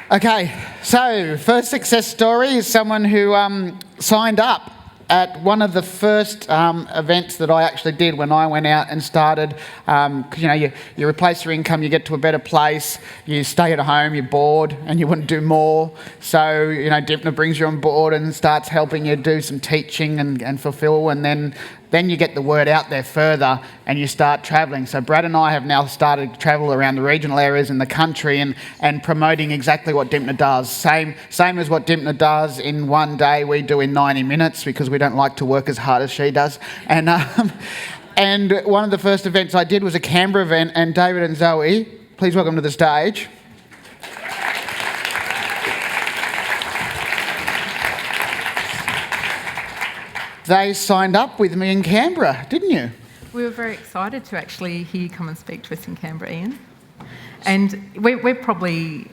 Okay, so first success story is someone who signed up at one of the first events that I actually did when I went out and started. You replace your income, you get to a better place, you stay at home, you're bored and you want to do more. So, Dipner brings you on board and starts helping you do some teaching and fulfill, and then you get the word out there further and you start travelling. So Brad and I have now started to travel around the regional areas in the country and promoting exactly what Dipner does. Same as what Dipner does in one day, we do in 90 minutes because we don't like to work as hard as she does. And one of the first events I did was a Canberra event, and David and Zoe, please welcome to the stage. They signed up with me in Canberra, didn't you? We were very excited to actually hear you come and speak to us in Canberra, Ian. And we're probably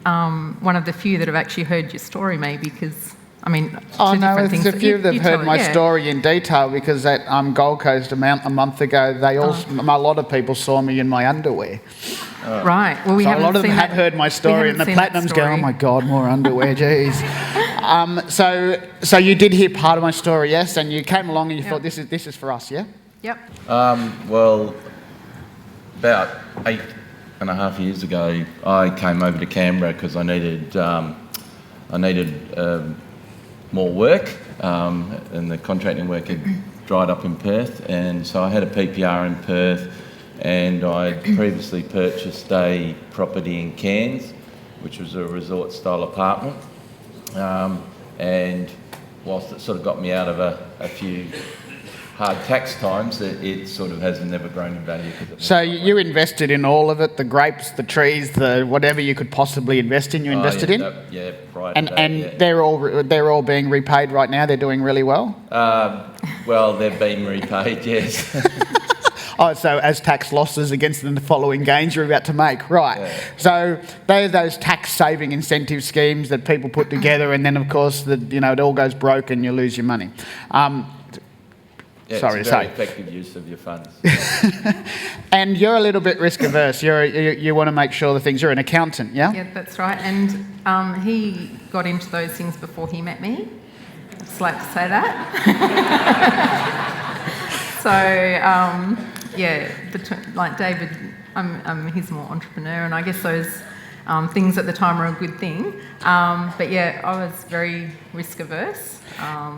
one of the few that have actually heard your story, maybe, because, there's a few that have heard my story in detail, because at Gold Coast a month ago, a lot of people saw me in my underwear. Right. Well, a lot of them have heard my story, and the Platinums go, "Oh my God, more underwear, geez." So you did hear part of my story, yes, and you came along and you thought this is for us, yeah? Yep. Well, about 8.5 years ago, I came over to Canberra because I needed more work, and the contracting work had dried up in Perth, and so I had a PPR in Perth, and I'd previously purchased a property in Cairns, which was a resort-style apartment, and whilst it sort of got me out of a few hard tax times, it sort of has never grown in value. So you invested in all of it, the grapes, the trees, the whatever you could possibly invest in, you invested in? Right. And they're all being repaid right now, they're doing really well? Well, they're being repaid, yes. Oh, so as tax losses against the following gains you're about to make, right. Yeah. So they're those tax-saving incentive schemes that people put together, and then, of course, it all goes broke and you lose your money. It's a very effective use of your funds. And you're a little bit risk-averse. You want to make sure the things... You're an accountant, yeah? Yeah, that's right. And he got into those things before he met me. Just like to say that. So... like David, he's more entrepreneur, and I guess those things at the time were a good thing. I was very risk averse.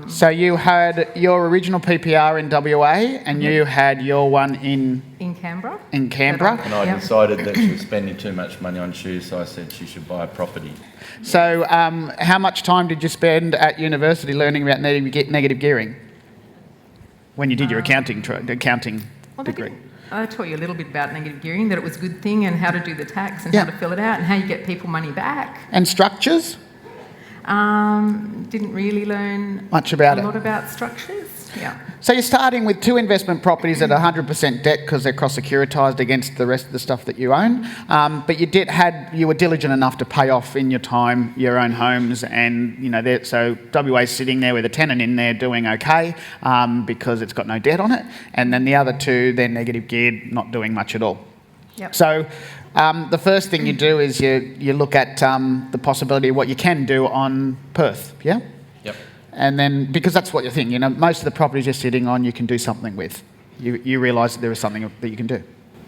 So you had your original PPR in WA, and you had your one in Canberra. In Canberra, and I decided that she was spending too much money on shoes, so I said she should buy a property. So, how much time did you spend at university learning about negative gearing when you did your accounting degree? I taught you a little bit about negative gearing, that it was a good thing, and how to do the tax, and how to fill it out, and how you get people money back. And structures? Didn't really learn much about a lot about structures. Yeah. So you're starting with 2 investment properties at 100% debt because they're cross-securitized against the rest of the stuff that you own. But you were diligent enough to pay off in your time your own homes, and so WA's sitting there with a tenant in there doing okay because it's got no debt on it, and then the other 2 they're negative geared, not doing much at all. Yep. So the first thing you do is you look at the possibility of what you can do on Perth, yeah? Yep. And then, because that's what you think, most of the properties you're sitting on, you can do something with. You realise that there is something that you can do.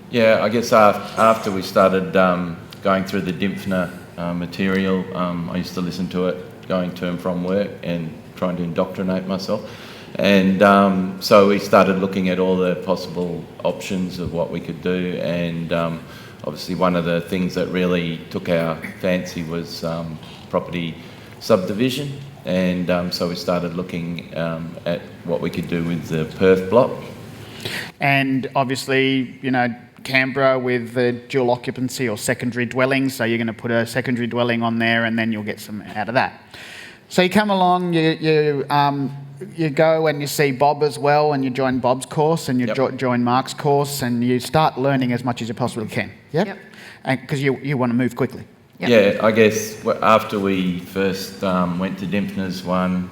Yeah, I guess after we started going through the Dipner material, I used to listen to it going to and from work and trying to indoctrinate myself. And so we started looking at all the possible options of what we could do, and obviously one of the things that really took our fancy was property subdivision. And so we started looking at what we could do with the Perth block. And obviously, Canberra with the dual occupancy or secondary dwellings, so you're going to put a secondary dwelling on there and then you'll get some out of that. So you come along, you go and you see Bob as well, and you join Bob's course, and you join Mark's course, and you start learning as much as you possibly can, yep? Because you want to move quickly. Yep. Yeah, I guess after we first went to Dipner's one,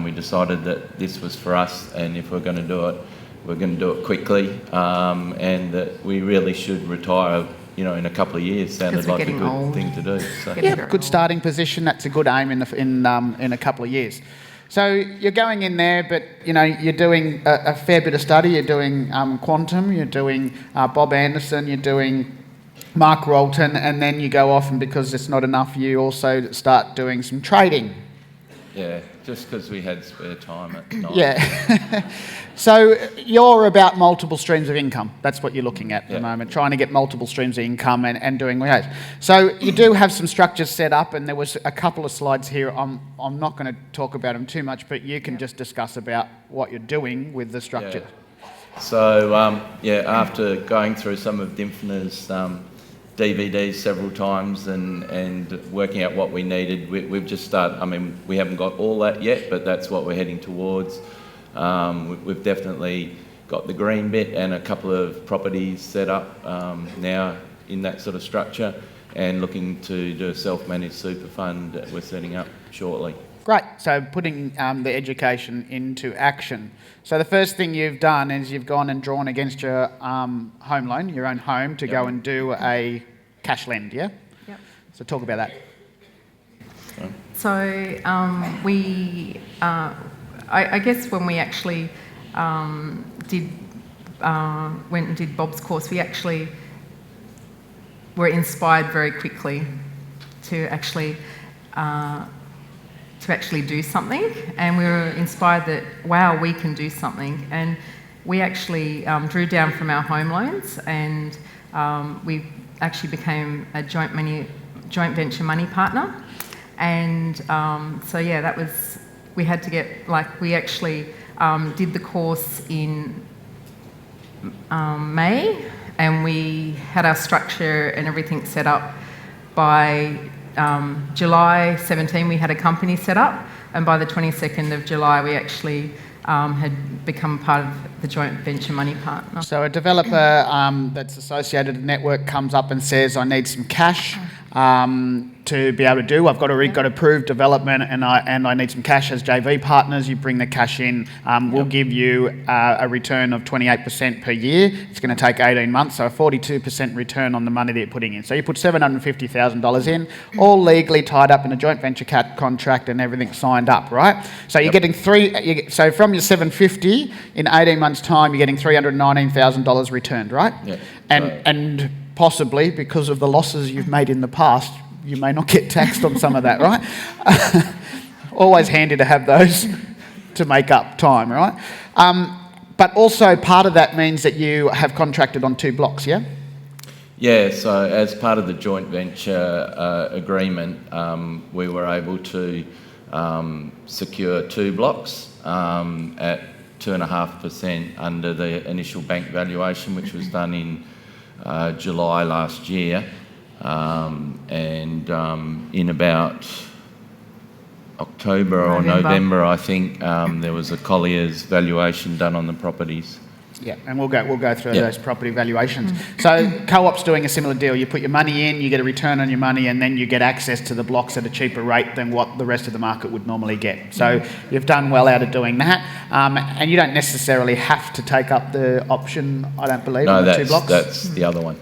we decided that this was for us, and if we're going to do it, we're going to do it quickly, and that we really should retire in a couple of years sounded 'Cause we're like a getting good old. thing to do. So. Getting Yeah, very good old. starting position. That's a good aim in a couple of years. So you're going in there, but you're doing a fair bit of study. You're doing quantum. You're doing Bob Anderson. You're doing Mark Rolton, and then you go off, and because it's not enough, you also start doing some trading. Yeah, just because we had spare time at night. Yeah. So you're about multiple streams of income. That's what you're looking at the Yeah. moment, trying to get multiple streams of income and doing that. So you do have some structures set up, and there was a couple of slides here. I'm not going to talk about them too much, but you can just discuss about what you're doing with the structure. Yeah. So, after going through some of Dymphna's DVDs several times and working out what we needed, we've just started. I mean, we haven't got all that yet, but that's what we're heading towards. We've definitely got the green bit and a couple of properties set up now in that sort of structure, and looking to do a self-managed super fund that we're setting up shortly. Great. So putting the education into action. So the first thing you've done is you've gone and drawn against your home loan, your own home, to go and do a cash lend, yeah? Yep. So talk about that. So I guess when we actually went and did Bob's course, we actually were inspired very quickly to actually do something, and we were inspired that, wow, we can do something. And we actually drew down from our home loans, and we actually became a joint venture money partner. And that was, we had to get, we actually did the course in May, and we had our structure and everything set up. By July 17, we had a company set up, and by the 22nd of July, we actually had become part of the joint venture money partner. So a developer that's associated with the network comes up and says, I need some cash to be able to do. I've got approved development, and I need some cash as JV partners. You bring the cash in. We'll give you a return of 28% per year. It's going to take 18 months, so a 42% return on the money that you're putting in. So you put $750,000 in, all legally tied up in a joint venture contract and everything signed up, right? So you're getting so from your 750 in 18 months' time, you're getting $319,000 returned, right? Yeah. And possibly because of the losses you've made in the past, you may not get taxed on some of that, right? Always handy to have those to make up time, right? But also part of that means that you have contracted on 2 blocks, yeah? Yeah, so as part of the joint venture agreement, we were able to secure 2 blocks at 2.5% under the initial bank valuation, which was done in July last year. In about October or November, I think, there was a Collier's valuation done on the properties. Yeah, and we'll go through those property valuations. So Co-op's doing a similar deal. You put your money in, you get a return on your money, and then you get access to the blocks at a cheaper rate than what the rest of the market would normally get. So you've done well out of doing that, and you don't necessarily have to take up the option, I don't believe, on the 2 blocks. That's the other one.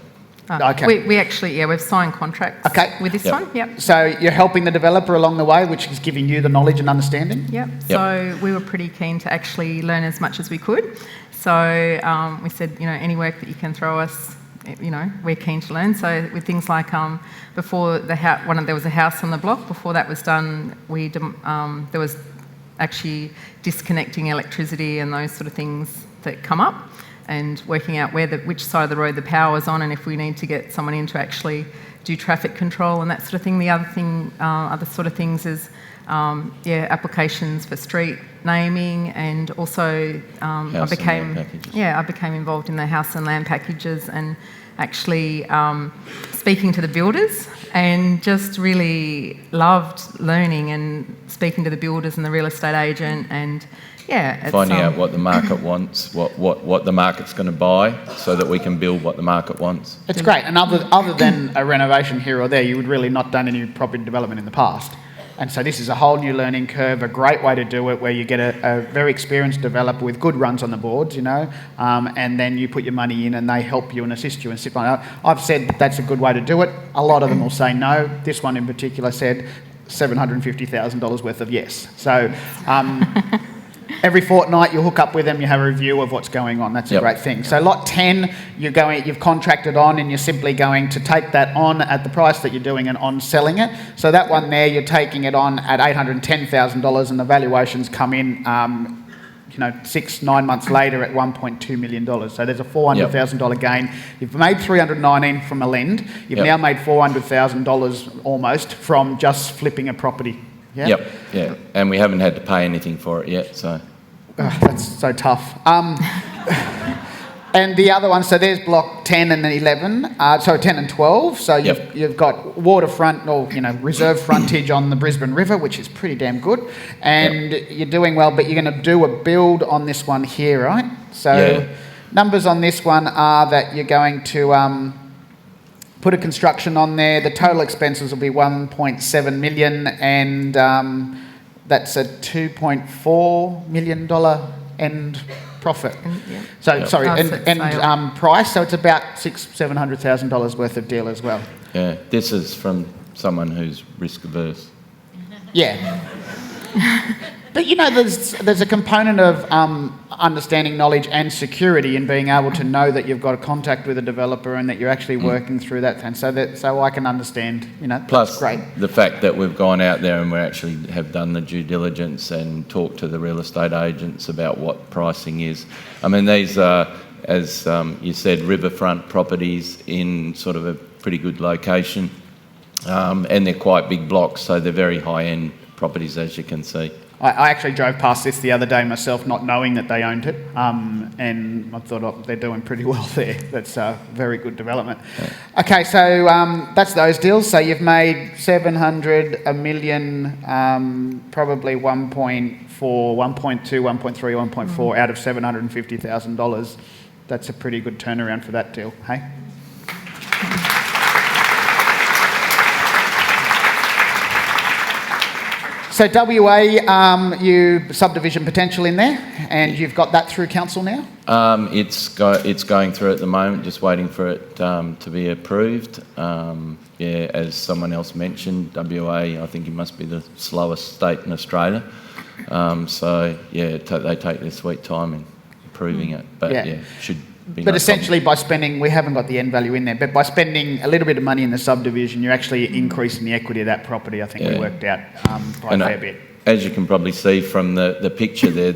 Okay. We actually, we've signed contracts with this one. Yep. So you're helping the developer along the way, which is giving you the knowledge and understanding? Yep. So we were pretty keen to actually learn as much as we could. So we said, any work that you can throw us, we're keen to learn. So with things like before there was a house on the block. Before that was done, there was actually disconnecting electricity and those sort of things that come up, and working out which side of the road the power is on, and if we need to get someone in to actually do traffic control and that sort of thing. The other sort of things is applications for street naming, and also I became involved in the house and land packages, and actually speaking to the builders, and just really loved learning and speaking to the builders and the real estate agent, and finding out what the market wants, what the market's going to buy, so that we can build what the market wants. It's great. And other than a renovation here or there, you would really not done any property development in the past. And so this is a whole new learning curve, a great way to do it, where you get a very experienced developer with good runs on the boards, and then you put your money in and they help you and assist you and sit on it. I've said that's a good way to do it. A lot of them will say no. This one in particular said $750,000 worth of yes. So every fortnight you hook up with them, you have a review of what's going on. That's a great thing. So lot 10, you've contracted on, and you're simply going to take that on at the price that you're doing and on selling it. So that one there, you're taking it on at $810,000, and the valuations come in 6-9 months later at $1.2 million. So there's a $400,000 gain. You've made $319 from a lend. You've now made $400,000 almost from just flipping a property. Yeah? Yeah. And we haven't had to pay anything for it yet, so. That's so tough. And the other one, so there's block 10 and 11, 10 and 12. So you've got waterfront or, reserve frontage on the Brisbane River, which is pretty damn good. And you're doing well, but you're going to do a build on this one here, right? So numbers on this one are that you're going to put a construction on there. The total expenses will be $1.7 million, and that's a $2.4 million end profit. So sorry, and price. So it's about $700,000 worth of deal as well. Yeah, this is from someone who's risk averse. Yeah. But there's a component of understanding knowledge and security in being able to know that you've got a contact with a developer and that you're actually working through that, and so I can understand. Plus, great. The fact that we've gone out there and we actually have done the due diligence and talked to the real estate agents about what pricing is. I mean, these are, as you said, riverfront properties in sort of a pretty good location, and they're quite big blocks, so they're very high-end properties, as you can see. I actually drove past this the other day myself, not knowing that they owned it, and I thought, they're doing pretty well there. That's a very good development. Yeah. Okay, so that's those deals. So you've made 700, $1 million, probably 1.4, 1.2, 1.3, 1.4 out of $750,000. That's a pretty good turnaround for that deal, hey? So WA, you subdivision potential in there, and you've got that through council now? It's going through at the moment, just waiting for it to be approved. As someone else mentioned, WA, I think it must be the slowest state in Australia. They take their sweet time in approving it, but should be. But essentially, by spending, we haven't got the end value in there, but by spending a little bit of money in the subdivision, you're actually increasing the equity of that property. I think we worked out by a fair bit. As you can probably see from the picture there,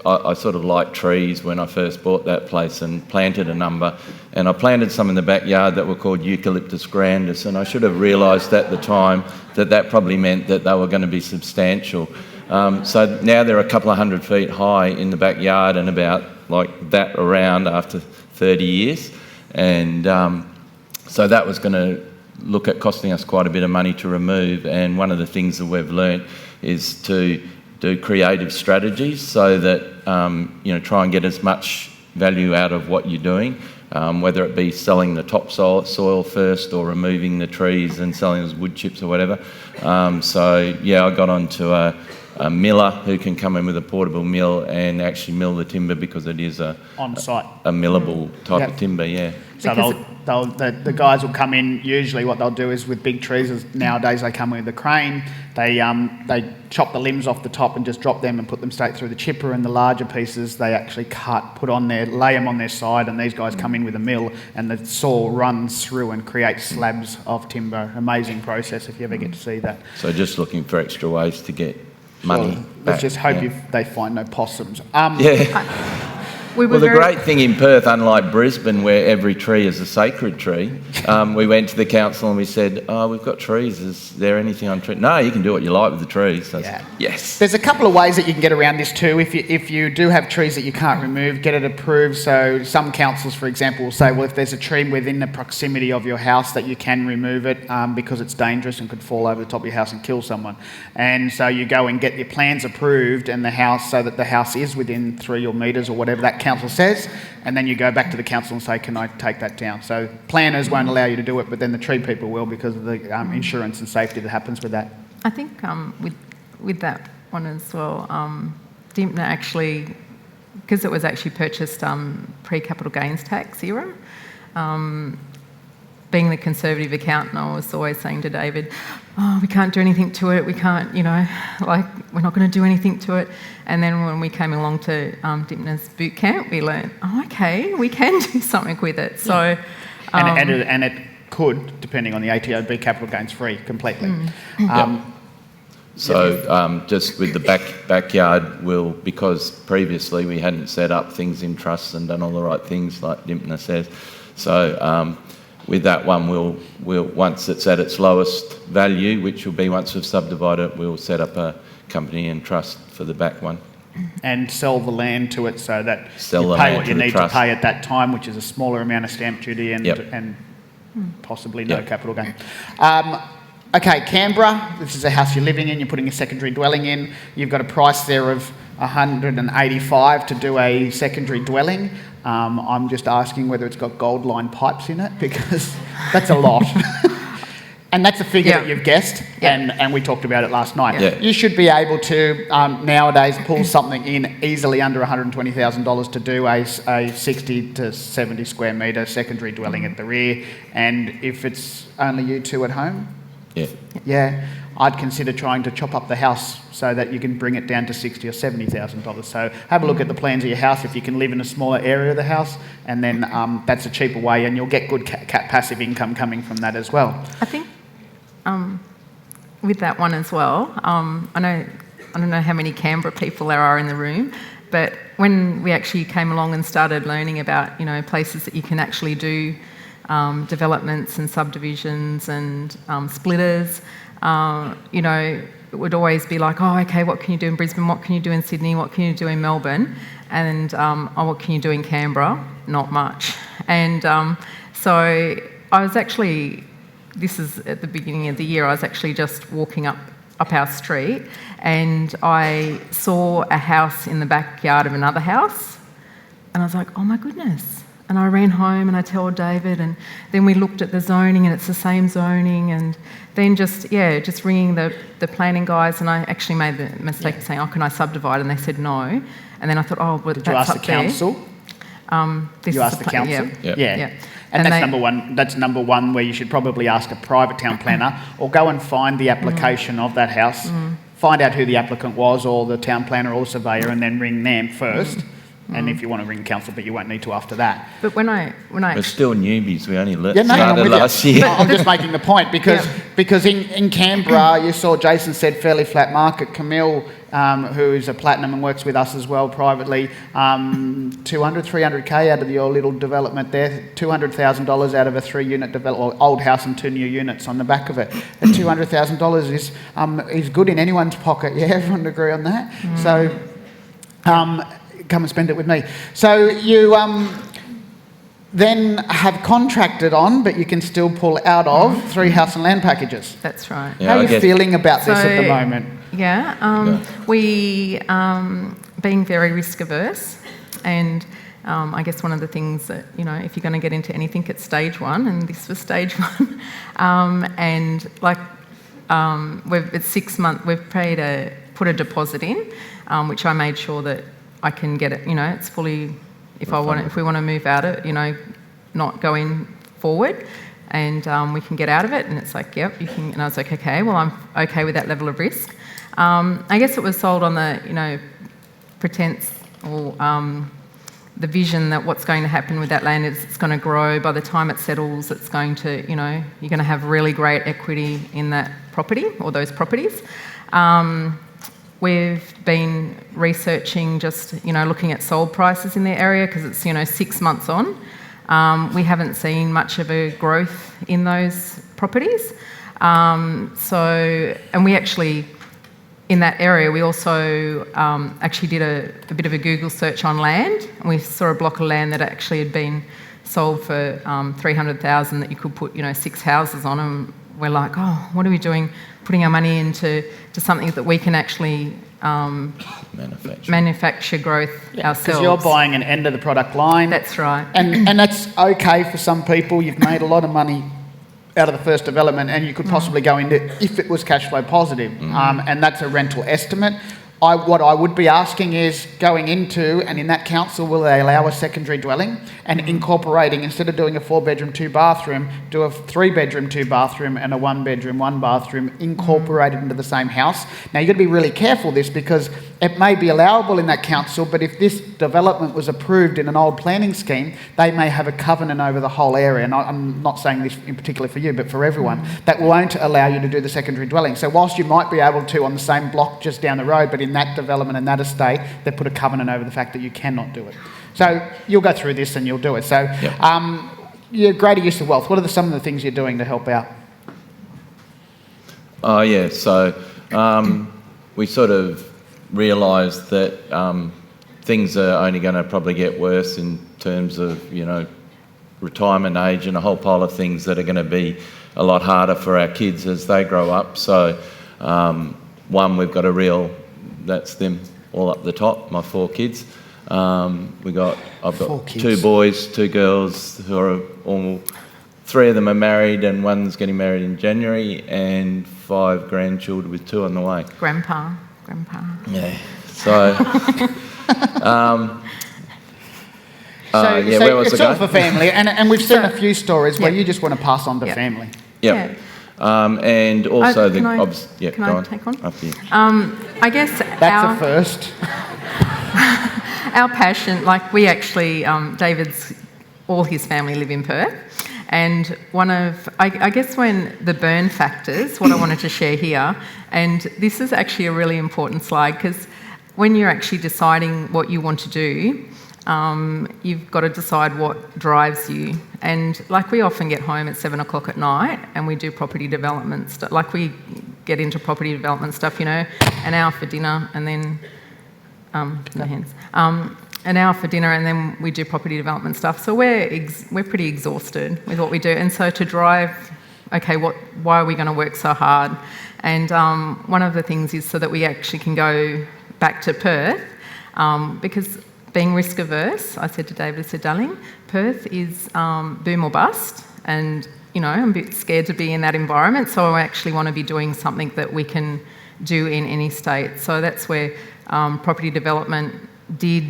I sort of liked trees when I first bought that place and planted a number. And I planted some in the backyard that were called Eucalyptus grandis, and I should have realised at the time that probably meant that they were going to be substantial. So now they're a couple of 100 feet high in the backyard and about like that around after 30 years. And so that was going to look at costing us quite a bit of money to remove. And one of the things that we've learnt is to do creative strategies so that, try and get as much value out of what you're doing, whether it be selling the topsoil first or removing the trees and selling as wood chips or whatever. I got onto a miller who can come in with a portable mill and actually mill the timber, because it is on-site, a millable type of timber, So the guys will come in. Usually, what they'll do is with big trees, is nowadays they come in with a crane. They chop the limbs off the top and just drop them and put them straight through the chipper. And the larger pieces they actually cut, put on there, lay them on their side, and these guys come in with a mill, and the saw runs through and creates slabs of timber. Amazing process if you ever get to see that. So just looking for extra ways to get money. Let's just hope they find no possums. The great thing in Perth, unlike Brisbane, where every tree is a sacred tree, we went to the council and we said, we've got trees, is there anything on trees? No, you can do what you like with the trees. So yes. There's a couple of ways that you can get around this too. If you do have trees that you can't remove, get it approved. So some councils, for example, will say, well, if there's a tree within the proximity of your house that you can remove it because it's dangerous and could fall over the top of your house and kill someone. And so you go and get your plans approved and the house, so that the house is within 3 metres or whatever that council says, and then you go back to the council and say, can I take that down? So planners won't allow you to do it, but then the tree people will, because of the insurance and safety that happens with that. I think with that one as well, Dimpner actually, because it was actually purchased pre-capital gains tax era, being the conservative accountant, I was always saying to David, oh, we can't do anything to it, we can't, we're not going to do anything to it. And then when we came along to Dimpner's boot camp, we learned, okay, we can do something with it. So, and it could, depending on the ATO, be capital gains free completely. So just with the backyard, because previously we hadn't set up things in trusts and done all the right things like Dimpner says. So with that one, we'll once it's at its lowest value, which will be once we've subdivided it, we'll set up a company and trust for the back one. And sell the land to it so that Sell you the pay land what to you the need trust. to pay at that time, which is a smaller amount of stamp duty and Yep. and possibly no Yep. capital gain. Okay, Canberra, this is a house you're living in, you're putting a secondary dwelling in. You've got a price there of $185 to do a secondary dwelling. I'm just asking whether it's got gold line pipes in it, because that's a lot. And that's a figure Yeah. that you've guessed, Yeah. and we talked about it last night. Yeah. You should be able to nowadays pull something in easily under $120,000 to do a 60 to 70 square metre secondary dwelling at the rear. And if it's only you two at home, Yeah. I'd consider trying to chop up the house so that you can bring it down to $60,000 or $70,000. So have a look at the plans of your house if you can live in a smaller area of the house, and then that's a cheaper way, and you'll get good passive income coming from that as well. I think with that one as well, I don't know how many Canberra people there are in the room, but when we actually came along and started learning about, places that you can actually do developments and subdivisions and splitters, it would always be like, oh, okay, what can you do in Brisbane? What can you do in Sydney? What can you do in Melbourne? And what can you do in Canberra? Not much. And so I was actually, this is at the beginning of the year, I was actually just walking up our street, and I saw a house in the backyard of another house, and I was like, oh my goodness. And I ran home and I told David, and then we looked at the zoning, and it's the same zoning, and then just ringing the planning guys, and I actually made the mistake of saying, oh, can I subdivide? And they said no. And then I thought, oh, but Did that's you ask up the council? This You is asked the council? Yeah. Yeah. And that's number one. That's number one, where you should probably ask a private town planner, or go and find the application of that house, find out who the applicant was, or the town planner or surveyor, and then ring them first. And if you want to ring council, but you won't need to after that. But when I We're still newbies. We only I'm started with last you. year. I'm just making the point, because in Canberra, you saw Jason said fairly flat market. Camille, who is a platinum and works with us as well privately, 200, 300K out of your little development there, $200,000 out of a 3-unit development, old house and 2 new units on the back of it. And $200,000 is good in anyone's pocket. Yeah, everyone would agree on that. So come and spend it with me. So you then have contracted on, but you can still pull out of 3 house and land packages. That's right. Yeah, How are I you guess- feeling about this at the So- moment? Yeah, we being very risk averse, and I guess one of the things that, if you're going to get into anything, it's stage 1, and this was stage 1. And it's 6 months. We've put a deposit in, which I made sure that I can get it. It's fully. If we want to move out of it, not going forward, and we can get out of it. And it's like, yep, you can. And I was like, okay, well, I'm okay with that level of risk. I guess it was sold on the, pretense or the vision that what's going to happen with that land is it's going to grow. By the time it settles, it's going to, you're going to have really great equity in that property or those properties. We've been researching, just, looking at sold prices in the area, because it's, 6 months on. We haven't seen much of a growth in those properties. And we actually, in that area, we also actually did a bit of a Google search on land, and we saw a block of land that actually had been sold for $300,000 that you could put, 6 houses on, and we're like, oh, what are we doing, putting our money into something that we can actually manufacture growth ourselves. Because you're buying an end of the product line. That's right. And that's okay for some people. You've made a lot of money out of the first development, and you could possibly go into if it was cash flow positive, and that's a rental estimate. What I would be asking is going into, and in that council, will they allow a secondary dwelling and incorporating, instead of doing a 4-bedroom, 2-bathroom, do a 3-bedroom, 2-bathroom and a 1-bedroom, 1-bathroom incorporated into the same house. Now, you've got to be really careful of this, because it may be allowable in that council, but if this development was approved in an old planning scheme, they may have a covenant over the whole area. And I'm not saying this in particular for you, but for everyone, that won't allow you to do the secondary dwelling. So whilst you might be able to on the same block just down the road, but in that development and that estate, they put a covenant over the fact that you cannot do it. So you'll go through this and you'll do it. So your greater use of wealth, what are some of the things you're doing to help out? Oh, yeah. So we sort of realised that things are only going to probably get worse in terms of, you know, retirement age and a whole pile of things that are going to be a lot harder for our kids as they grow up. So we've got a real, that's them all up the top, my 4 kids. I've got 2 boys, 2 girls who are all, 3 of them are married and one's getting married in January, and 5 grandchildren with 2 on the way. Grandpa. Yeah. So, So where was it's I all going? for family, and we've seen a few stories where you just want to pass on to family. Yeah. And also can I go on. take on? After you. I guess That's a first. our passion, like we actually, David's, all his family live in Perth. And one of, I guess when the burn factors, what I wanted to share here, and this is actually a really important slide, because when you're actually deciding what you want to do, you've got to decide what drives you. And like we often get home at 7 o'clock at night and we do property development stuff, like we get into property development stuff, you know, an hour for dinner and then, no hands, an hour for dinner and then we do property development stuff. So we're pretty exhausted with what we do. And so to drive, okay, why are we going to work so hard? And one of the things is so that we actually can go back to Perth, because being risk averse, I said to David, I said, darling, Perth is boom or bust, and you know, I'm a bit scared to be in that environment, so I actually want to be doing something that we can do in any state. So that's where property development did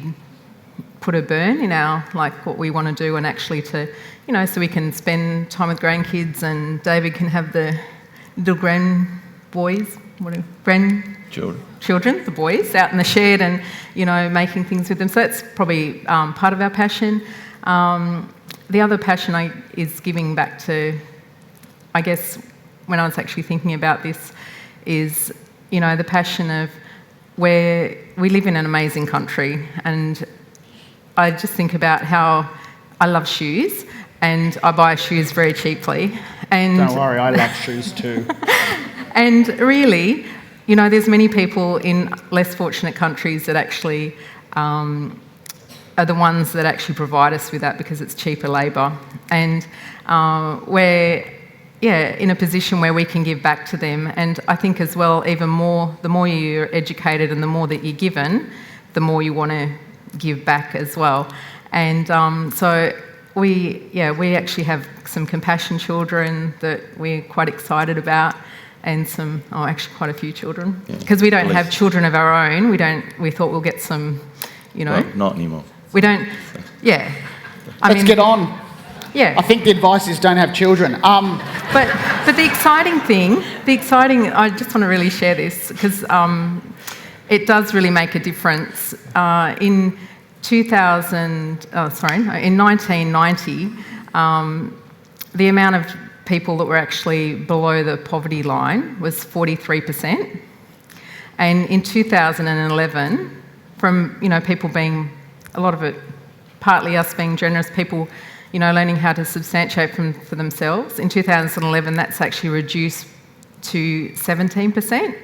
put a burn in our, like, what we want to do, and actually to, you know, so we can spend time with grandkids and David can have the little children, the boys, out in the shed and, you know, making things with them. So that's probably part of our passion. The other passion is giving back to, I guess, when I was actually thinking about this, is, you know, the passion of where we live in an amazing country, and I just think about how I love shoes and I buy shoes very cheaply. And don't worry, I love shoes too. And really, you know, there's many people in less fortunate countries that actually are the ones that actually provide us with that because it's cheaper labour. And we're, in a position where we can give back to them. And I think as well, even more, the more you're educated and the more that you're given, the more you want to give back as well. And so we actually have some compassion children that we're quite excited about. And actually quite a few children. Because we don't have children of our own. We thought we'll get some, you know. Well, not anymore. We don't, Let's get on. Yeah. I think the advice is don't have children. But the exciting thing, I just want to really share this because it does really make a difference. In 1990, the amount of people that were actually below the poverty line was 43%. And in 2011, from, you know, people being, a lot of it, partly us being generous, people, you know, learning how to substantiate for themselves, in 2011 that's actually reduced to 17%,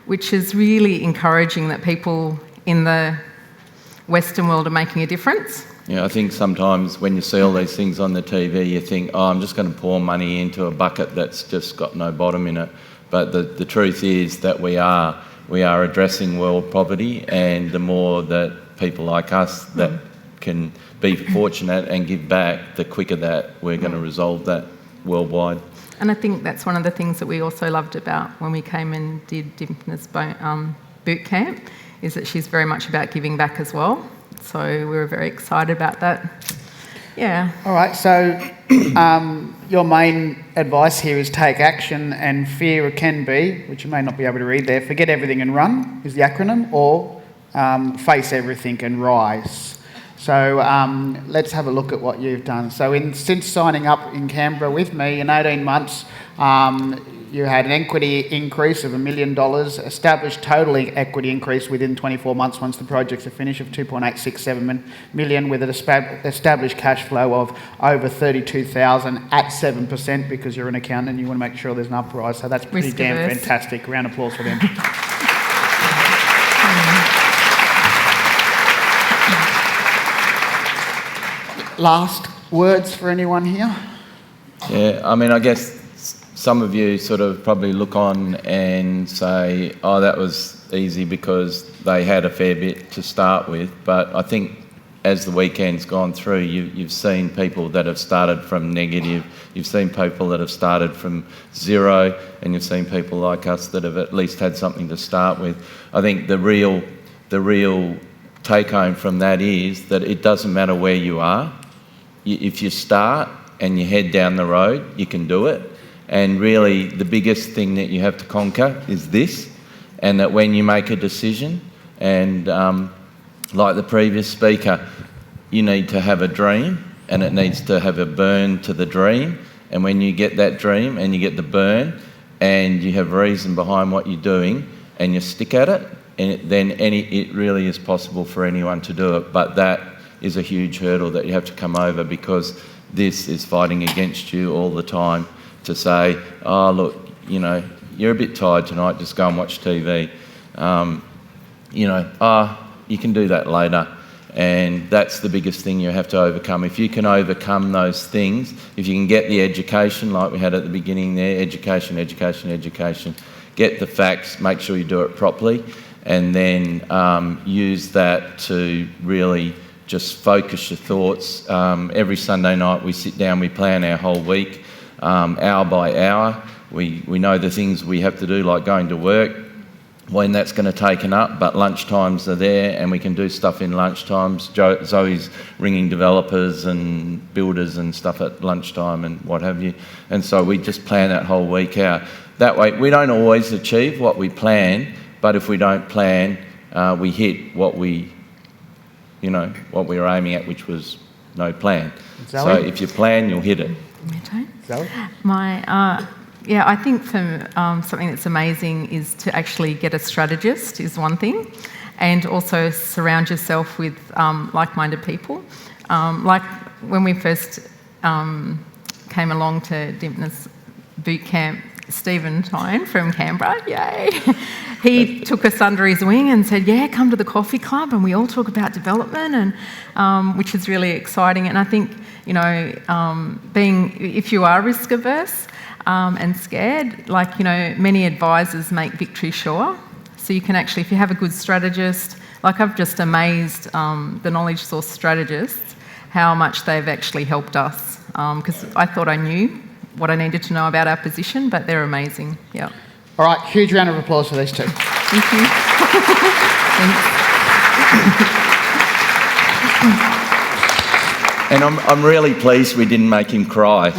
which is really encouraging that people in the Western world are making a difference. Yeah, I think sometimes when you see all these things on the TV, you think, I'm just going to pour money into a bucket that's just got no bottom in it. But the truth is that we are addressing world poverty, and the more that people like us that can be fortunate and give back, the quicker that we're going to resolve that. worldwide. And I think that's one of the things that we also loved about when we came and did Dymphna's boot camp, is that she's very much about giving back as well. So we were very excited about that. Yeah. All right, so your main advice here is take action, and fear can be, which you may not be able to read there, forget everything and run is the acronym, or face everything and rise. So let's have a look at what you've done. So since signing up in Canberra with me in 18 months, you had an equity increase of $1 million, established total equity increase within 24 months once the projects are finished of 2.867 million, with an established cash flow of over 32,000 at 7%, because you're an accountant and you want to make sure there's an uprise. So that's pretty damn fantastic. Round of applause for them. Last words for anyone here? Yeah, I mean, I guess some of you sort of probably look on and say, oh, that was easy because they had a fair bit to start with. But I think as the weekend's gone through, you've seen people that have started from negative, you've seen people that have started from zero, and you've seen people like us that have at least had something to start with. I think the real take home from that is that it doesn't matter where you are. If you start and you head down the road, you can do it. And really, the biggest thing that you have to conquer is this, and that when you make a decision, and like the previous speaker, you need to have a dream, and it needs to have a burn to the dream. And when you get that dream and you get the burn, and you have reason behind what you're doing, and you stick at it, and then it really is possible for anyone to do it. But that is a huge hurdle that you have to come over, because this is fighting against you all the time to say, oh, look, you know, you're a bit tired tonight, just go and watch TV. You can do that later. And that's the biggest thing you have to overcome. If you can overcome those things, if you can get the education like we had at the beginning there, education, get the facts, make sure you do it properly, and then use that to really just focus your thoughts. Every Sunday night we sit down, we plan our whole week, hour by hour. We know the things we have to do, like going to work, when that's going to taken up, but lunchtimes are there and we can do stuff in lunchtimes. Zoe's ringing developers and builders and stuff at lunchtime and what have you. And so we just plan that whole week out. That way, we don't always achieve what we plan, but if we don't plan, we hit what we were aiming at, which was no plan. Zoe? So if you plan, you'll hit it. Zoe? I think for something that's amazing is to actually get a strategist is one thing, and also surround yourself with like-minded people. Like when we first came along to Dymphna's boot camp, Stephen Tyne from Canberra, yay! He took us under his wing and said, yeah, come to the coffee club and we all talk about development, and which is really exciting. And I think, if you are risk averse and scared, many advisors make victory sure. So you can actually, if you have a good strategist, like I've just amazed the Knowledge Source strategists, how much they've actually helped us. Because I thought I knew what I needed to know about our position, but they're amazing, yeah. All right, huge round of applause for these two. Thank you. And I'm really pleased we didn't make him cry.